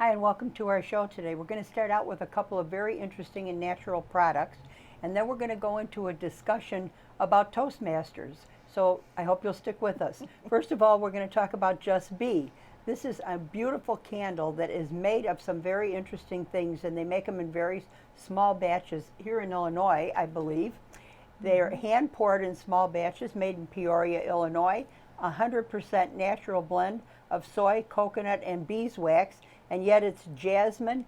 Hi, and welcome to our show today. We're going to start out with a couple of very interesting and natural products, and then we're going to go into a discussion about Toastmasters. So I hope you'll stick with us. First of all, we're going to talk about Just Be. This is a beautiful candle that is made of some very interesting things, and they make them in very small batches here in Illinois, I believe. They're hand poured in small batches, made in Peoria, Illinois. 100% natural blend of soy, coconut, and beeswax, and yet it's jasmine,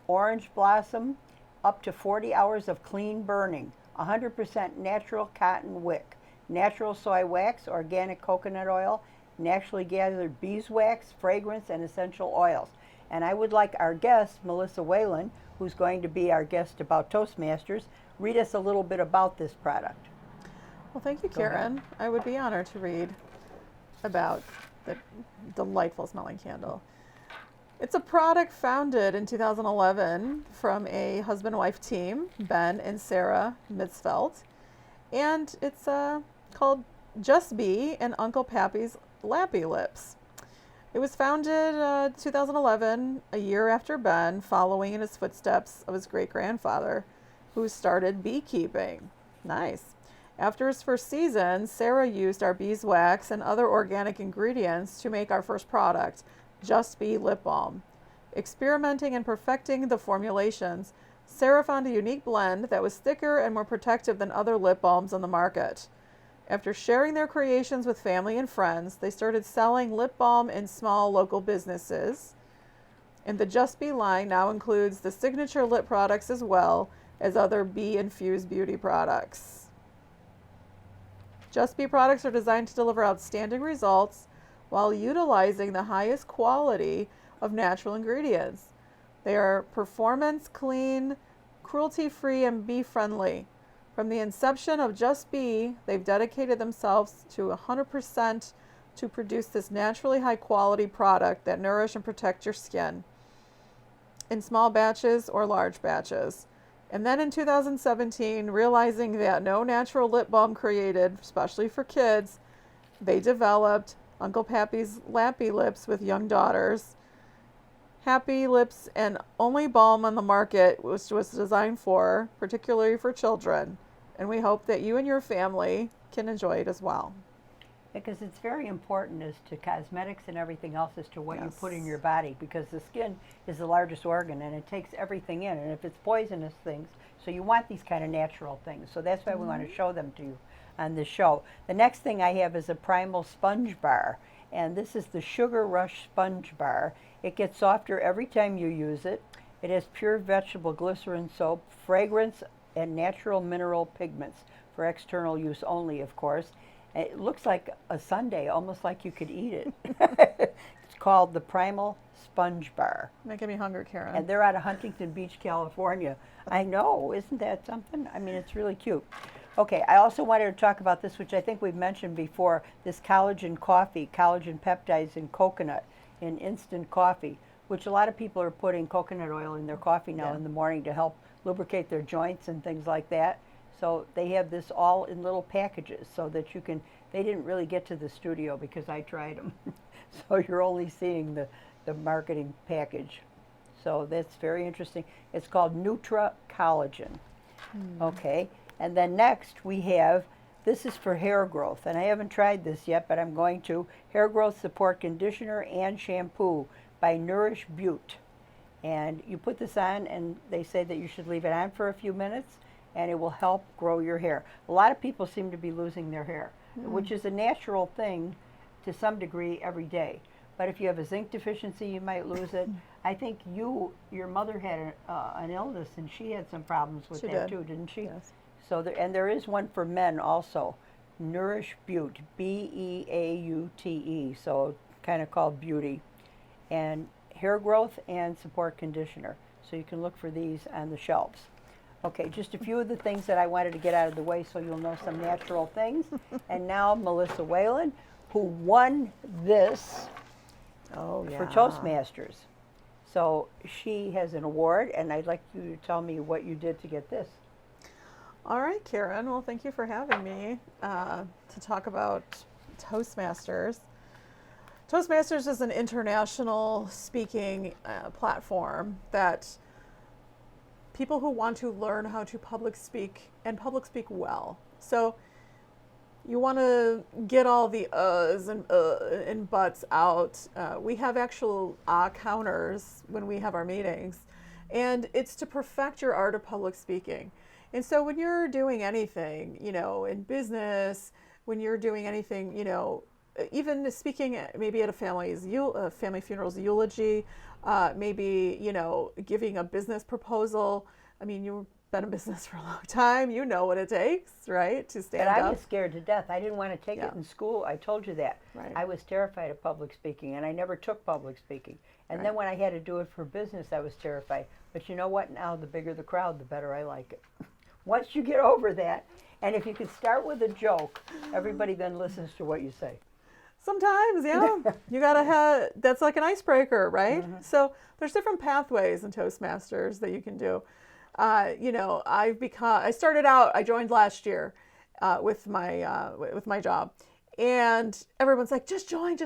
orange blossom, up to 40 hours of clean burning, 100% natural cotton wick, natural soy wax, organic coconut oil, naturally gathered beeswax, fragrance, and essential oils. And I would like our guest, Melissa Whalen, who's going to be our guest about Toastmasters, read us a little bit about this product. Well, thank you, Karon. I would be honored to read about the delightful smelling candle. It's a product founded in 2011 from a husband-wife team, Ben and Sarah Mitzfeld, and it's called Just Be and Uncle Pappy's Lappy Lips. It was founded 2011, a year after Ben, following in his footsteps of his great-grandfather, who started beekeeping. Nice. After his first season, Sarah used our beeswax and other organic ingredients to make our first product, Just Be Lip Balm. Experimenting and perfecting the formulations, Sarah found a unique blend that was thicker and more protective than other lip balms on the market. After sharing their creations with family and friends, they started selling lip balm in small local businesses. And the Just Be line now includes the signature lip products as well as other bee-infused beauty products. Just Be products are designed to deliver outstanding results while utilizing the highest quality of natural ingredients. They are performance, clean, cruelty-free, and bee-friendly. From the inception of Just Be, they've dedicated themselves to 100% to produce this naturally high-quality product that nourish and protect your skin in small batches or large batches. And then in 2017, realizing that no natural lip balm created, especially for kids, they developed Uncle Pappy's Lappy Lips with young daughters. Happy Lips and only balm on the market was designed for, particularly for children. And we hope that you and your family can enjoy it as well. Because it's very important as to cosmetics and everything else as to what you put in your body, because the skin is the largest organ and it takes everything in, and if it's poisonous things, so you want these kind of natural things. So that's why we want to show them to you on this show. The next thing I have is a Primal Sponge Bar, and this is the Sugar Rush Sponge Bar. It gets softer every time you use it. It has pure vegetable glycerin soap, fragrance, and natural mineral pigments for external use only, of course. It looks like a sundae, almost like you could eat it. It's called the Primal Sponge Bar. Making me hungry, Karon. And they're out of Huntington Beach, California. I know, isn't that something? I mean, it's really cute. Okay, I also wanted to talk about this, which I think we've mentioned before, this collagen coffee, collagen peptides in coconut, in instant coffee, which a lot of people are putting coconut oil in their coffee now in the morning to help lubricate their joints and things like that. So they have this all in little packages so that you can, they didn't really get to the studio because I tried them. So you're only seeing the marketing package. So that's very interesting. It's called Nutra Collagen. Okay, and then next we have, this is for hair growth, and I haven't tried this yet, but I'm going to. Hair Growth Support Conditioner and Shampoo by Nourish Butte. And you put this on, and they say that you should leave it on for a few minutes, and it will help grow your hair. A lot of people seem to be losing their hair, which is a natural thing to some degree every day. But if you have a zinc deficiency, you might lose it. I think your mother had an illness, and she had some problems with that too, didn't she? Yes. So and there is one for men also, Nourish Butte, Beaute, so kind of called Beauty, and hair growth and support conditioner. So you can look for these on the shelves. Okay, just a few of the things that I wanted to get out of the way so you'll know some natural things. And now Melissa Whalen, who won this for Toastmasters. So she has an award, and I'd like you to tell me what you did to get this. All right, Karon. Well, thank you for having me to talk about Toastmasters. Toastmasters is an international speaking platform that people who want to learn how to public speak and public speak well. So you want to get all the uhs and buts out. We have actual counters when we have our meetings, and it's to perfect your art of public speaking. And so when you're doing anything, you know, in business, when you're doing anything, you know, even speaking maybe at a family funeral's eulogy, maybe, you know, giving a business proposal. I mean, you've been in business for a long time. You know what it takes, right, to stand But up. I was scared to death. I didn't want to take Yeah. it in school. I told you that. Right. I was terrified of public speaking, and I never took public speaking. And then Right. when I had to do it for business, I was terrified. But you know what? Now, the bigger the crowd, the better I like it. Once you get over that, and if you could start with a joke, everybody then listens to what you say. Sometimes, yeah. You gotta have, that's like an icebreaker, right? Mm-hmm. So there's different pathways in Toastmasters that you can do. You know, I started out, I joined last year with my job, and everyone's like, just join,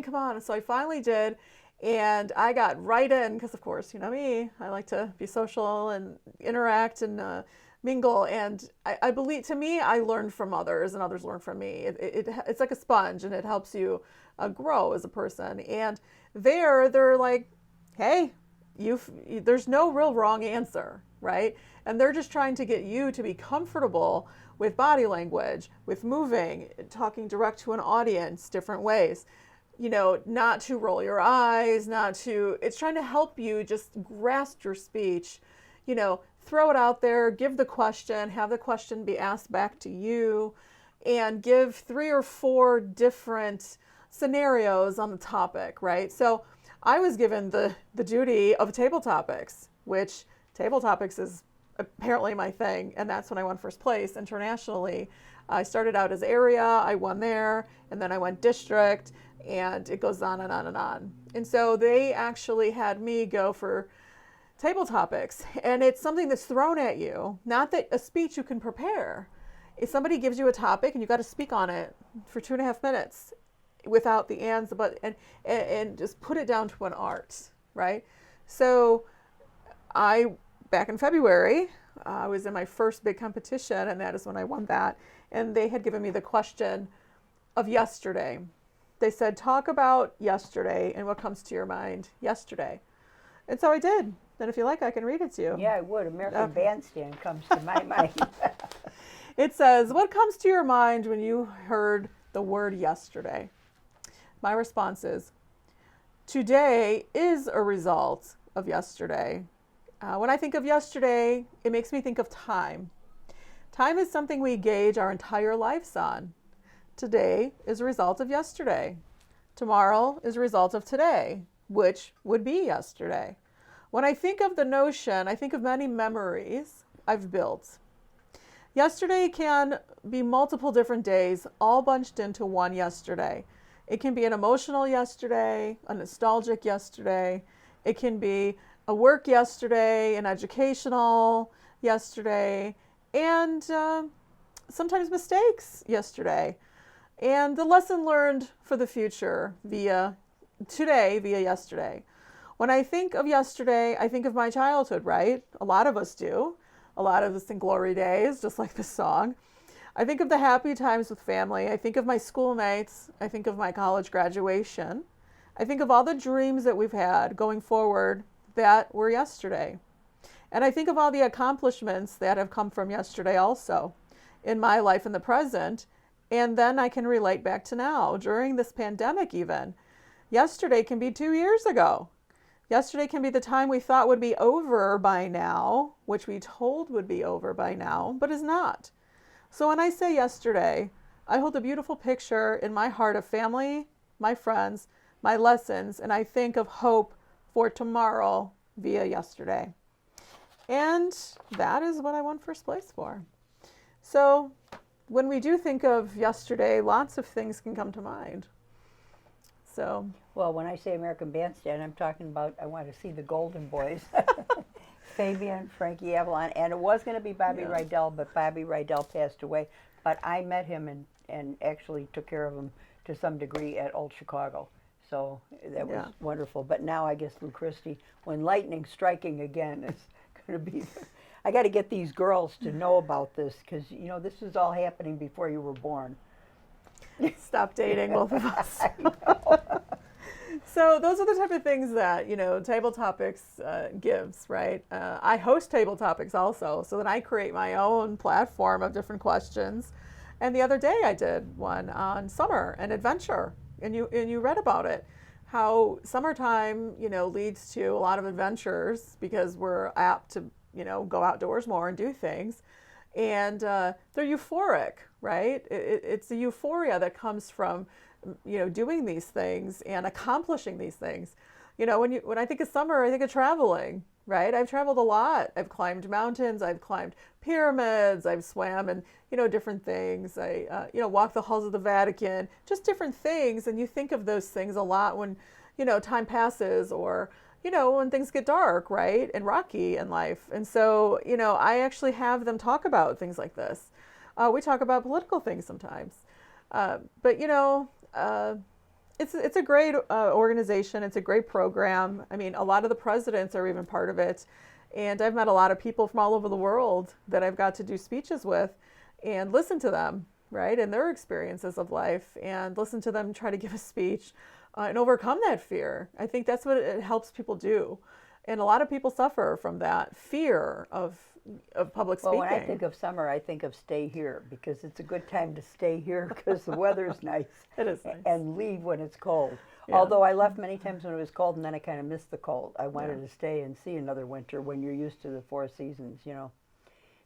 come on. And so I finally did, and I got right in, because of course, you know me, I like to be social and interact and mingle, and I believe, to me, I learned from others and others learn from me. It's like a sponge, and it helps you grow as a person. And they're like, hey, there's no real wrong answer, right? And they're just trying to get you to be comfortable with body language, with moving, talking direct to an audience, different ways. You know, not to roll your eyes, it's trying to help you just grasp your speech, you know, throw it out there, give the question, have the question be asked back to you, and give 3 or 4 different scenarios on the topic, right? So I was given the duty of table topics, which table topics is apparently my thing, and that's when I won first place internationally. I started out as area, I won there, and then I went district, and it goes on and on and on. And so they actually had me go for table topics, and it's something that's thrown at you, not that a speech you can prepare. If somebody gives you a topic and you got to speak on it for 2.5 minutes without the ands, the but, and just put it down to an art, right? So back in February, I was in my first big competition, and that is when I won that, and they had given me the question of yesterday. They said, talk about yesterday and what comes to your mind yesterday. And so I did. And if you like, I can read it to you. Yeah, I would. American Bandstand comes to my mind. It says, what comes to your mind when you heard the word yesterday? My response is, today is a result of yesterday. When I think of yesterday, it makes me think of time. Time is something we gauge our entire lives on. Today is a result of yesterday. Tomorrow is a result of today, which would be yesterday. When I think of the notion, I think of many memories I've built. Yesterday can be multiple different days, all bunched into one yesterday. It can be an emotional yesterday, a nostalgic yesterday. It can be a work yesterday, an educational yesterday, and sometimes mistakes yesterday. And the lesson learned for the future via yesterday. When I think of yesterday, I think of my childhood, right? A lot of us do. A lot of us think glory days, just like the song. I think of the happy times with family. I think of my schoolmates. I think of my college graduation. I think of all the dreams that we've had going forward that were yesterday. And I think of all the accomplishments that have come from yesterday also in my life in the present. And then I can relate back to now, during this pandemic even. Yesterday can be 2 years ago. Yesterday can be the time we thought would be over by now, which we told would be over by now, but is not. So when I say yesterday, I hold a beautiful picture in my heart of family, my friends, my lessons, and I think of hope for tomorrow via yesterday. And that is what I won first place for. So when we do think of yesterday, lots of things can come to mind. So, well, when I say American Bandstand, I'm talking about I want to see the Golden Boys. Fabian, Frankie Avalon, and it was going to be Bobby Rydell, but Bobby Rydell passed away. But I met him and actually took care of him to some degree at Old Chicago. So that was Yeah. wonderful. But now I guess Lou Christie, when lightning striking again, is going to be. I got to get these girls to know about this because this is all happening before you were born. Stop dating, both of us. I know. So those are the type of things that, Table Topics gives, right? I host Table Topics also, so then I create my own platform of different questions. And the other day I did one on summer and adventure, and you read about it, how summertime, leads to a lot of adventures because we're apt to, go outdoors more and do things. And they're euphoric, right? It's the euphoria that comes from doing these things and accomplishing these things. When I think of summer, I think of traveling, right? I've traveled a lot. I've climbed mountains. I've climbed pyramids. I've swam and, different things. I, walked the halls of the Vatican, just different things. And you think of those things a lot when, time passes or, when things get dark, right? And rocky in life. And so, I actually have them talk about things like this. We talk about political things sometimes. But it's a great organization. It's a great program. I mean, a lot of the presidents are even part of it. And I've met a lot of people from all over the world that I've got to do speeches with and listen to them, right? And their experiences of life and listen to them try to give a speech and overcome that fear. I think that's what it helps people do. And a lot of people suffer from that fear of public speaking. Well, when I think of summer, I think of stay here because it's a good time to stay here because the weather's nice. It is nice. And leave when it's cold. Yeah. Although I left many times when it was cold and then I kind of missed the cold. I wanted to stay and see another winter when you're used to the 4 seasons,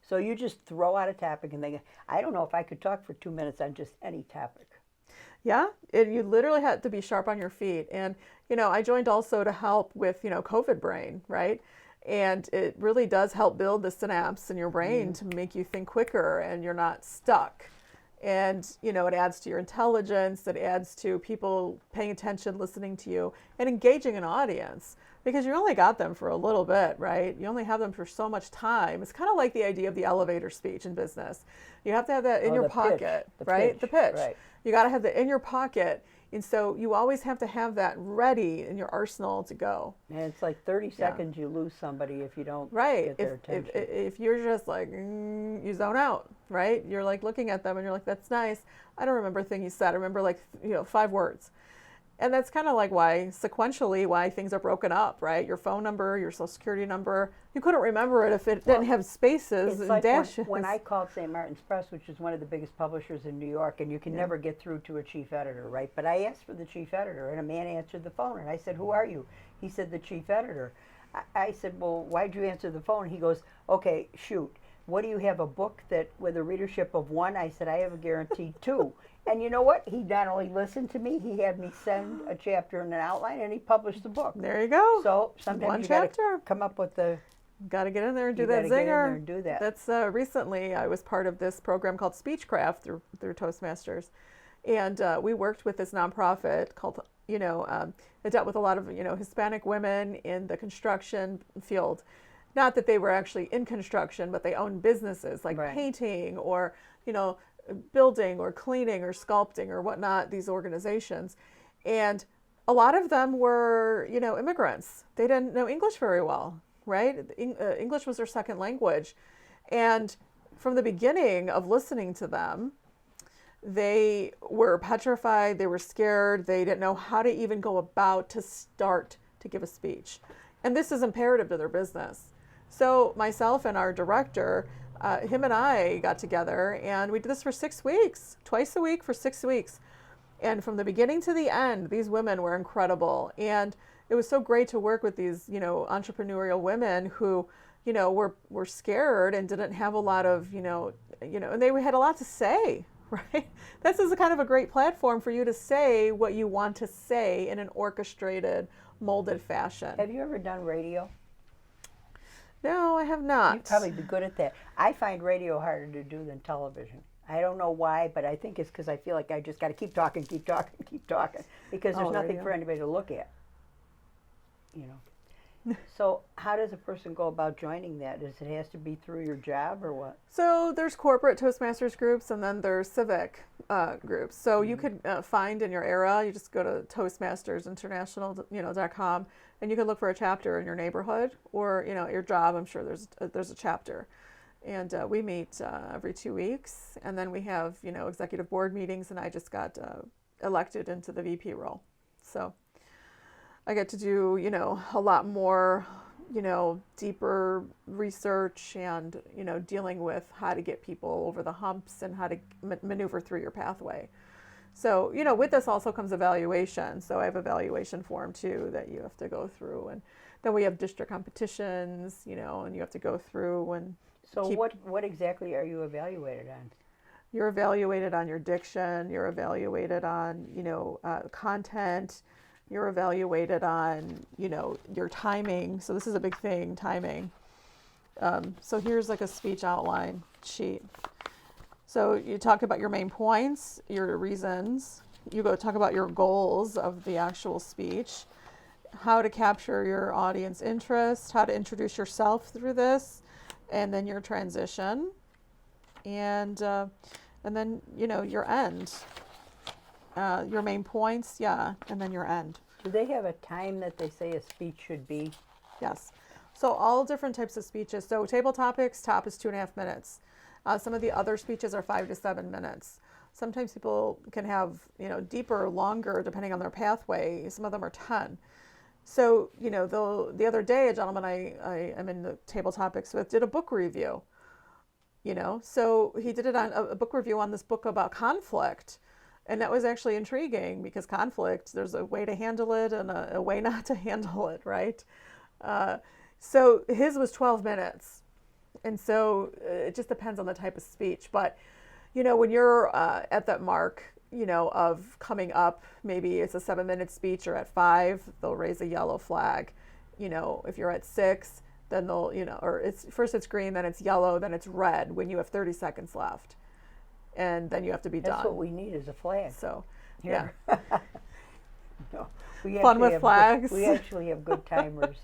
So you just throw out a topic and think, I don't know if I could talk for 2 minutes on just any topic. Yeah, and you literally had to be sharp on your feet. And, I joined also to help with, COVID brain, right? And it really does help build the synapse in your brain to make you think quicker and you're not stuck. And, it adds to your intelligence. It adds to people paying attention, listening to you, and engaging an audience. Because you only got them for a little bit, right? You only have them for so much time. It's kind of like the idea of the elevator speech in business. You have to have that in your pocket, right? The pitch. Right. You got to have that in your pocket. And so you always have to have that ready in your arsenal to go. And it's like 30 seconds you lose somebody if you don't Right. get their attention. If you're just like, you zone out, right? You're like looking at them and you're like, that's nice. I don't remember a thing you said. I remember 5 words. And that's kind of like why things are broken up, right? Your phone number, your social security number, you couldn't remember it if it didn't have spaces and like dashes. when I called St. Martin's Press, which is one of the biggest publishers in New York, and you can never get through to a chief editor, right? But I asked for the chief editor, and a man answered the phone, and I said, who are you? He said, the chief editor. I said, well, why'd you answer the phone? He goes, okay, shoot. What do you have, a book that with a readership of 1? I said, I have a guaranteed 2. And you know what? He not only listened to me, he had me send a chapter and an outline, and he published the book. There you go. So sometimes you got to come up with the... Got to get in there and do that You gotta get in there zinger. and do that. That's recently I was part of this program called Speechcraft through Toastmasters, and we worked with this nonprofit called it dealt with a lot of Hispanic women in the construction field. Not that they were actually in construction, but they owned businesses like painting or building or cleaning or sculpting or whatnot. These organizations, and a lot of them were immigrants. They didn't know English very well. Right? English was their second language. And from the beginning of listening to them, they were petrified, they were scared, they didn't know how to even go about to start to give a speech. And this is imperative to their business. So myself and our director, him and I got together and we did this for 6 weeks, twice a week for 6 weeks. And from the beginning to the end, these women were incredible. And it was so great to work with these, entrepreneurial women who, were scared and didn't have a lot of, and they had a lot to say, right? This is a kind of a great platform for you to say what you want to say in an orchestrated, molded fashion. Have you ever done radio? No, I have not. You'd probably be good at that. I find radio harder to do than television. I don't know why, but I think it's because I feel like I just got to keep talking, because there's nothing for anybody to look at. So how does a person go about joining that? Does it has to be through your job or what? So there's corporate Toastmasters groups, and then there's civic groups. So you could find in your area. You just go to toastmastersinternational.com, and you can look for a chapter in your neighborhood or at your job. I'm sure there's a chapter, and we meet every 2 weeks, and then we have executive board meetings. And I just got elected into the VP role, so I get to do a lot more deeper research and, dealing with how to get people over the humps and how to maneuver through your pathway. So, with this also comes evaluation. So I have evaluation form too that you have to go through. And then we have district competitions, and you have to go through and So what exactly are you evaluated on? You're evaluated on your diction. You're evaluated on, content. You're evaluated on, your timing. So this is a big thing, timing. So here's like a speech outline sheet. So you talk about your main points, your reasons. You go talk about your goals of the actual speech, how to capture your audience interest, how to introduce yourself through this, and then your transition, and then your end. Your main points, and then your end. Do they have a time that they say a speech should be? Yes. So all different types of speeches. So table topics, top is 2.5 minutes. Some of the other speeches are 5 to 7 minutes. Sometimes people can have, deeper, longer, depending on their pathway. Some of them are 10. So, the other day, a gentleman I am in the table topics with did a book review. So he did it on a book review on this book about conflict. And that was actually intriguing because conflict, there's a way to handle it and a way not to handle it, right? So his was 12 minutes. And so it just depends on the type of speech. But, when you're at that mark, of coming up, maybe it's a 7-minute speech, or at 5, they'll raise a yellow flag. If you're at 6, then they'll, or it's green, then it's yellow, then it's red when you have 30 seconds left. And then you have to be done. That's what we need is a flag. So, yeah. No, fun with flags. We actually have good timers.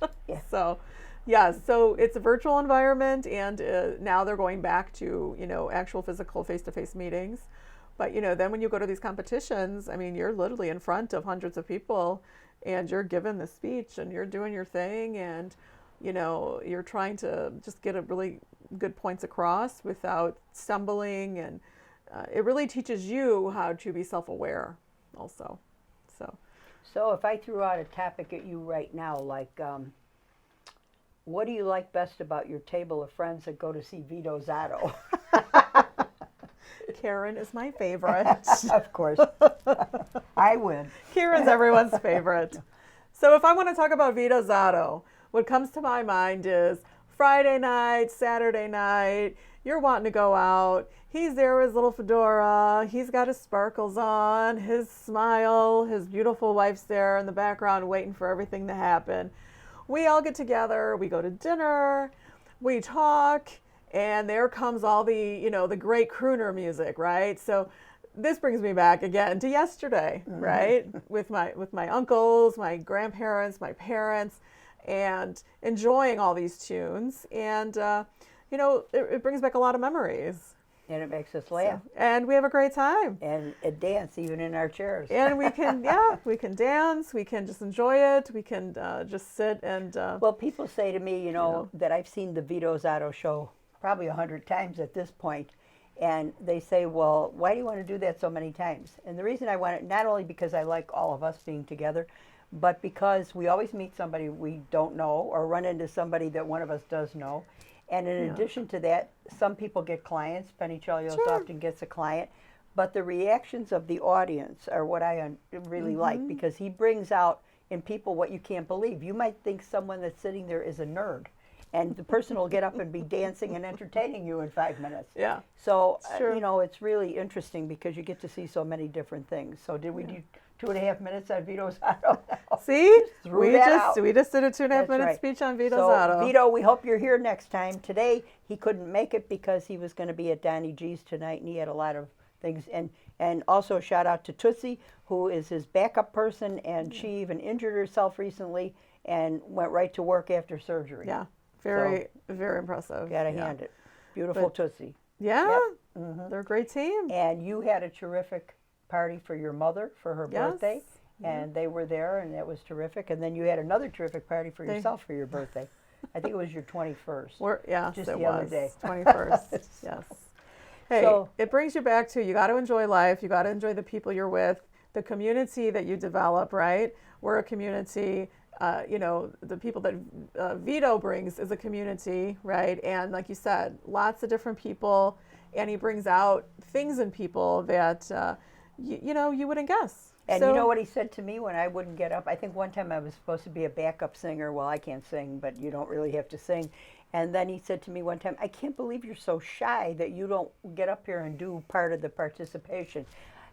Yeah. So it's a virtual environment, and now they're going back to, actual physical face-to-face meetings. But, then when you go to these competitions, I mean, you're literally in front of hundreds of people, and you're given the speech, and you're doing your thing, and, you're trying to just get a really good points across without stumbling, and it really teaches you how to be self-aware also. So if I threw out a topic at you right now, like, what do you like best about your table of friends that go to see Vito Zotto? Karon is my favorite. Of course. I win. Karon's everyone's favorite. So if I want to talk about Vito Zotto, what comes to my mind is Friday night, Saturday night, you're wanting to go out. He's there with his little fedora. He's got his sparkles on, his smile. His beautiful wife's there in the background waiting for everything to happen. We all get together. We go to dinner. We talk. And there comes all the, the great crooner music, right? So this brings me back again to yesterday, right? With my uncles, my grandparents, my parents, and enjoying all these tunes. And, it brings back a lot of memories. And it makes us laugh. And we have a great time. And dance even in our chairs. And we can, we can dance. We can just enjoy it. We can just sit and... Well, people say to me, that I've seen the Vito Zotto show probably 100 times at this point. And they say, well, why do you want to do that so many times? And the reason I want it, not only because I like all of us being together, but because we always meet somebody we don't know or run into somebody that one of us does know. And in addition to that, some people get clients. Penny Chelios often gets a client. But the reactions of the audience are what I really like, because he brings out in people what you can't believe. You might think someone that's sitting there is a nerd, and the person will get up and be dancing and entertaining you in 5 minutes. Yeah. So, it's really interesting because you get to see so many different things. So did we do 2.5 minutes on Vito Zotto? See? We just did a 2.5 minute speech on Vito Zotto. So, Vito, we hope you're here next time. Today, he couldn't make it because he was going to be at Donnie G's tonight, and he had a lot of things. And also shout out to Tootsie, who is his backup person, and she even injured herself recently and went right to work after surgery. Yeah, very impressive. Gotta hand it. Beautiful Tootsie. Yeah, Yep. they're a great team. And you had a terrific party for your mother for her birthday, Mm-hmm. and they were there, and that was terrific. And then you had another terrific party for yourself for your birthday. I think it was your 21st. Yes, just it the was. other day. 21st, yes. Hey, So- it brings you back to, you got to enjoy life. You got to enjoy the people you're with, the community that you develop, right? We're a community. The people that Vito brings is a community, right? And like you said, lots of different people, and he brings out things in people that, you wouldn't guess. And So- you know what he said to me when I wouldn't get up? I think one time I was supposed to be a backup singer. Well, I can't sing, but you don't really have to sing. And then he said to me one time, I can't believe you're so shy that you don't get up here and do part of the participation.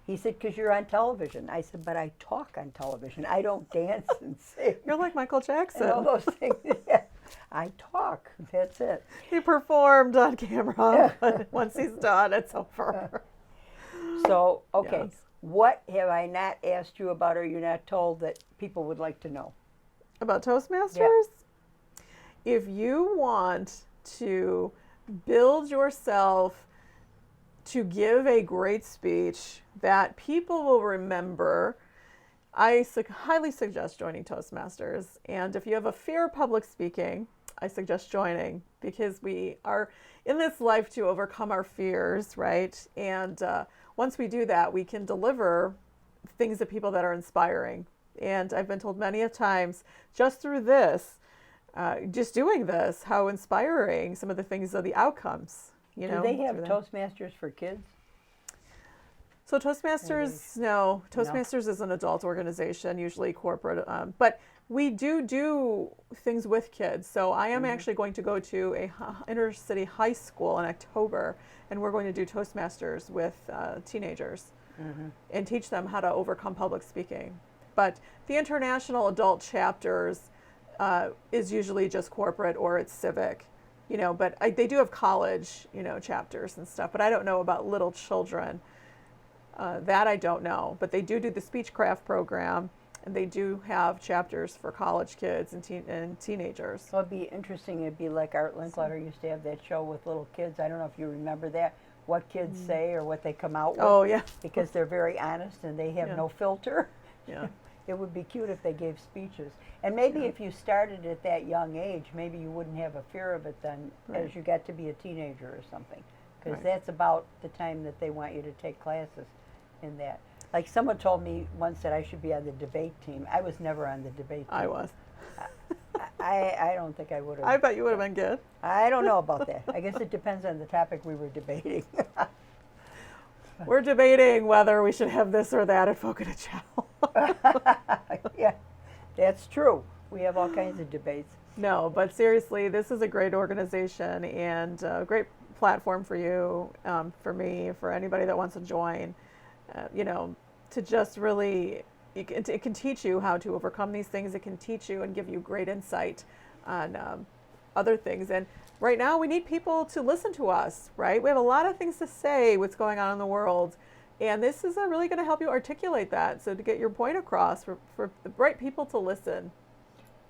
He said, because you're on television. I said, but I talk on television. I don't dance and sing. You're like Michael Jackson. And all those things. Yeah. I talk. That's it. He performed on camera, but once he's done, it's over. So, okay. Yes. What have I not asked you about or you're not told that people would like to know? About Toastmasters? If you want to build yourself to give a great speech that people will remember, I highly suggest joining Toastmasters. And if you have a fear of public speaking, I suggest joining, because we are in this life to overcome our fears, right? And once we do that, we can deliver things to people that are inspiring. And I've been told many a times, just through this, just doing this, how inspiring some of the things are, the outcomes. Do they have Toastmasters for kids? So Toastmasters, no. Toastmasters is an adult organization, usually corporate. But we do things with kids. So I am actually going to go to a inner city high school in October, and we're going to do Toastmasters with teenagers and teach them how to overcome public speaking. But the international adult chapters is usually just corporate or it's civic. But they do have college, chapters and stuff. But I don't know about little children. That I don't know. But they do the Speechcraft program, and they do have chapters for college kids and teenagers. So it'd be interesting. It'd be like Art Linkletter used to have that show with little kids. I don't know if you remember that. What kids say or what they come out with. Oh, yeah. Because they're very honest and they have no filter. Yeah. It would be cute if they gave speeches. And maybe if you started at that young age, maybe you wouldn't have a fear of it then as you got to be a teenager or something. Because that's about the time that they want you to take classes in that. Like someone told me once that I should be on the debate team. I was never on the debate team. I was. I don't think I would have. I bet you would have been good. I don't know about that. I guess it depends on the topic we were debating. We're debating whether we should have this or that at Foca de Chao. Yeah, that's true. We have all kinds of debates. No, but seriously, this is a great organization and a great platform for you, for me, for anybody that wants to join. To just really, it can teach you how to overcome these things. It can teach you and give you great insight on other things. And right now we need people to listen to us, right? We have a lot of things to say, what's going on in the world. And this is really going to help you articulate that. So to get your point across for the right people to listen.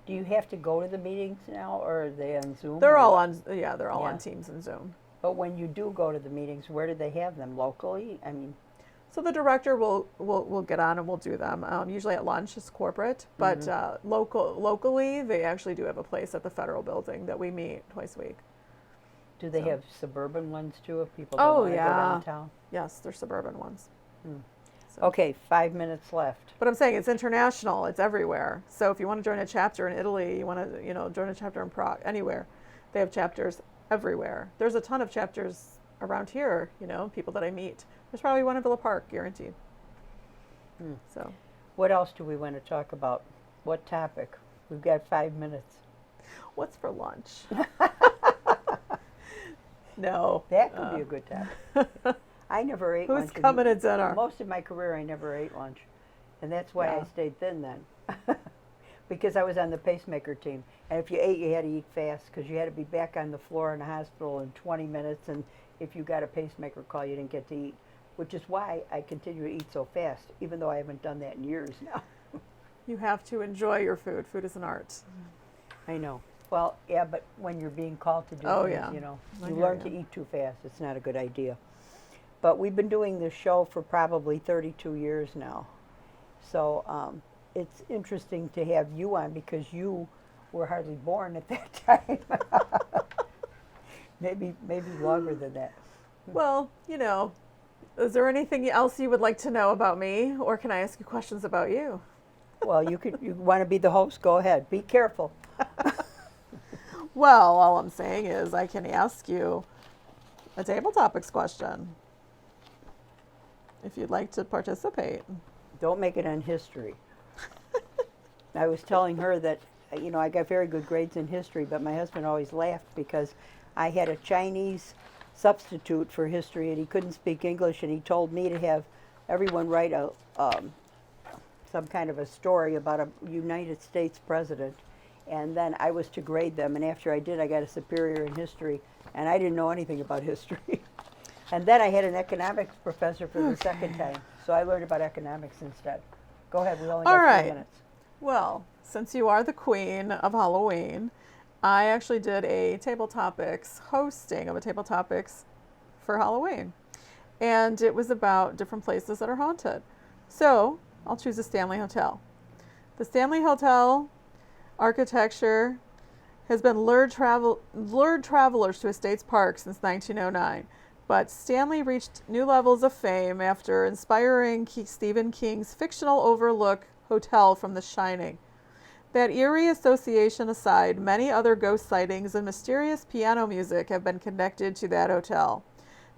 Do you have to go to the meetings now, or are they on Zoom? They're all on, they're all on Teams and Zoom. But when you do go to the meetings, where do they have them? Locally? I mean, so the director will get on and we'll do them. Usually at lunch is corporate, but locally they actually do have a place at the federal building that we meet twice a week. do they have suburban ones too if people don't want to go downtown? Yes, they're suburban ones. So. Okay, 5 minutes left. But I'm saying it's international. It's everywhere. So if you want to join a chapter in Italy, you want to join a chapter in Prague, anywhere, they have chapters everywhere. There's a ton of chapters around here. People that I meet. There's probably one in Villa Park, guaranteed. So, what else do we want to talk about? What topic? We've got 5 minutes. What's for lunch? No. That could be a good topic. I never ate lunch. Who's coming to dinner? Most of my career, I never ate lunch. And that's why I stayed thin then. Because I was on the pacemaker team. And if you ate, you had to eat fast because you had to be back on the floor in the hospital in 20 minutes. And if you got a pacemaker call, you didn't get to eat. which is why I continue to eat so fast, even though I haven't done that in years now. You have to enjoy your food. Food is an art. I know. Well, yeah, but when you're being called to do things, yeah. you know, I you hear learn you. to eat too fast. It's not a good idea. But we've been doing this show for probably 32 years now. So it's interesting to have you on because you were hardly born at that time. maybe longer than that. Well, is there anything else you would like to know about me, or can I ask you questions about you? Well, you want to be the host, go ahead. Be careful. Well, all I'm saying is I can ask you a table topics question if you'd like to participate. Don't make it on history. I was telling her that, I got very good grades in history, but my husband always laughed because I had a Chinese substitute for history and he couldn't speak English, and he told me to have everyone write some kind of a story about a United States president, and then I was to grade them, and after I did, I got a superior in history, and I didn't know anything about history. And then I had an economics professor for the second time, so I learned about economics instead. Go ahead, we only got All 3 right. minutes. Well, since you are the queen of Halloween, I actually did a table topics hosting of a table topics for Halloween. And it was about different places that are haunted. So I'll choose the Stanley Hotel. The Stanley Hotel architecture has been lured travelers to a state's park since 1909. But Stanley reached new levels of fame after inspiring Stephen King's fictional overlook hotel from The Shining. That eerie association aside, many other ghost sightings and mysterious piano music have been connected to that hotel.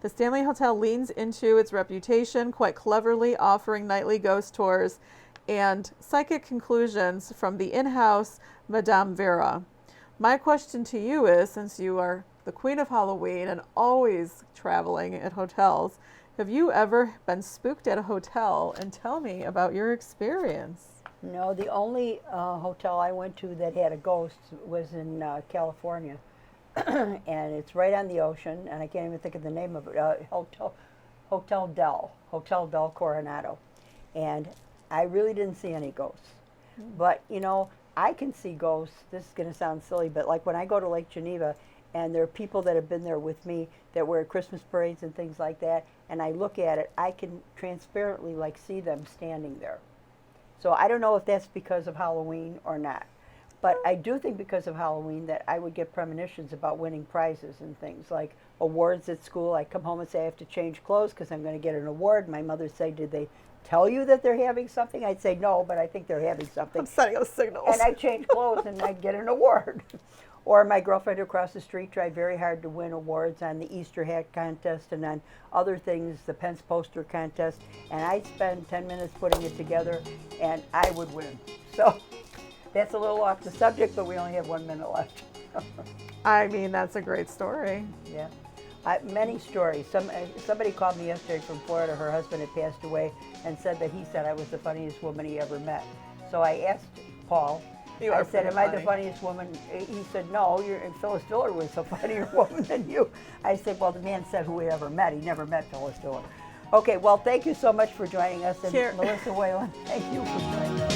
The Stanley Hotel leans into its reputation quite cleverly, offering nightly ghost tours and psychic conclusions from the in-house Madame Vera. My question to you is, since you are the queen of Halloween and always traveling at hotels, have you ever been spooked at a hotel? And tell me about your experience. No, the only hotel I went to that had a ghost was in California. And it's right on the ocean, and I can't even think of the name of it, Hotel Del Coronado. And I really didn't see any ghosts. But, I can see ghosts. This is going to sound silly, but like when I go to Lake Geneva, and there are people that have been there with me that were at Christmas parades and things like that, and I look at it, I can transparently see them standing there. So I don't know if that's because of Halloween or not. But I do think because of Halloween that I would get premonitions about winning prizes and things like awards at school. I come home and say I have to change clothes because I'm going to get an award. My mother would say, did they tell you that they're having something? I'd say no, but I think they're having something. I'm sending those signals. And I'd change clothes and I'd get an award. Or my girlfriend across the street tried very hard to win awards on the Easter hat contest and on other things, the Pence poster contest. And I'd spend 10 minutes putting it together and I would win. So that's a little off the subject, but we only have 1 minute left. I mean, that's a great story. Yeah. Many stories. Somebody called me yesterday from Florida. Her husband had passed away and said that he said I was the funniest woman he ever met. So I asked Paul, I said, am I the funniest woman? He said, no, Phyllis Diller was a funnier woman than you. I said, well, the man said who he ever met. He never met Phyllis Diller. Okay, well, thank you so much for joining us. And Melissa Whalen, thank you for joining us.